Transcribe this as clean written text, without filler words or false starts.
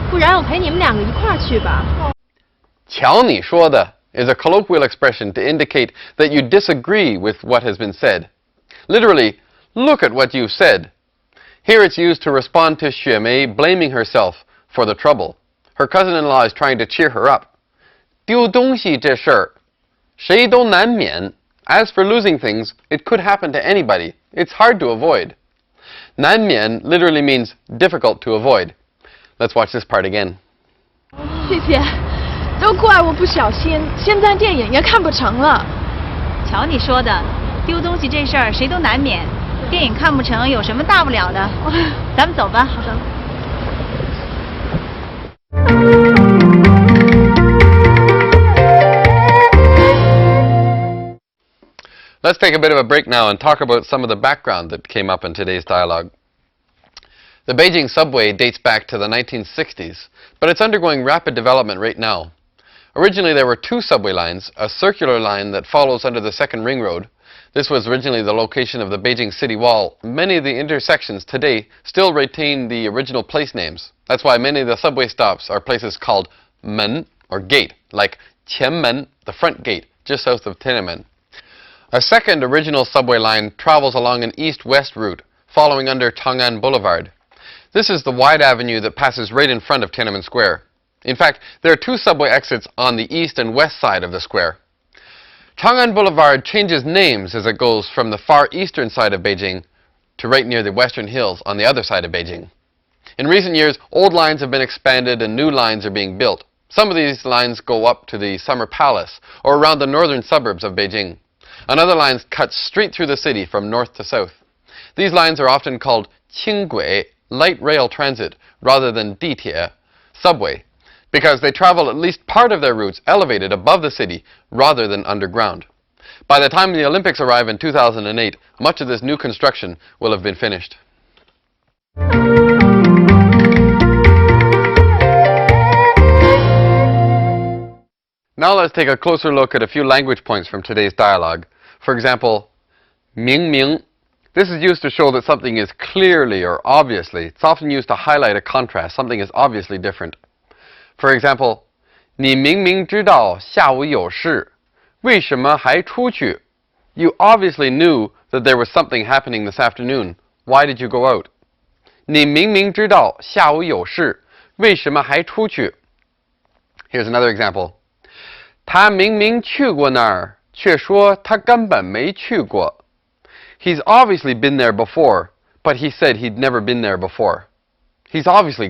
不然我陪你们两个一块儿去吧。瞧你说的 is a colloquial expression to indicate that you disagree with what has been said. Literally, look at what you've said. Here it's used to respond to Xue Mei blaming herself for the trouble. Her cousin-in-law is trying to cheer her up. 丢东西这事儿，谁都难免. As for losing things, it could happen to anybody. It's hard to avoid. 难免 literally means difficult to avoid. Let's watch this part again. 谢谢，都怪我不小心，现在电影也看不成了。瞧你说的，丢东西这事儿谁都难免，电影看不成有什么大不了的？咱们走吧。好的。Let's take a bit of a break now and talk about some of the background that came up in today's dialogue. The Beijing subway dates back to the 1960s, but it's undergoing rapid development right now. Originally there were two subway lines, a circular line that follows under the second ring road. This was originally the location of the Beijing city wall. Many of the intersections today still retain the original place names. That's why many of the subway stops are places called men, or gate, like Qianmen, the front gate, just south of Tiananmen. A second original subway line travels along an east-west route, following under Chang'an Boulevard. This is the wide avenue that passes right in front of Tiananmen Square. In fact, there are two subway exits on the east and west side of the square. Chang'an Boulevard changes names as it goes from the far eastern side of Beijing to right near the western hills on the other side of Beijing. In recent years, old lines have been expanded and new lines are being built. Some of these lines go up to the Summer Palace or around the northern suburbs of Beijing. Another line cuts straight through the city from north to south. These lines are often called qinggui, light rail transit, rather than ditie, subway, because they travel at least part of their routes elevated above the city rather than underground. By the time the Olympics arrive in 2008, much of this new construction will have been finished. Now let's take a closer look at a few language points from today's dialogue. For example, 明明. This is used to show that something is clearly or obviously. It's often used to highlight a contrast. Something is obviously different. For example, 你明明知道下午有事，为什么还出去? You obviously knew that there was something happening this afternoon. Why did you go out? 你明明知道下午有事，为什么还出去? Here's another example. 他明明去过那儿，却说他根本没去过. He's obviously been there before, but he said he'd never been there before. He's obviously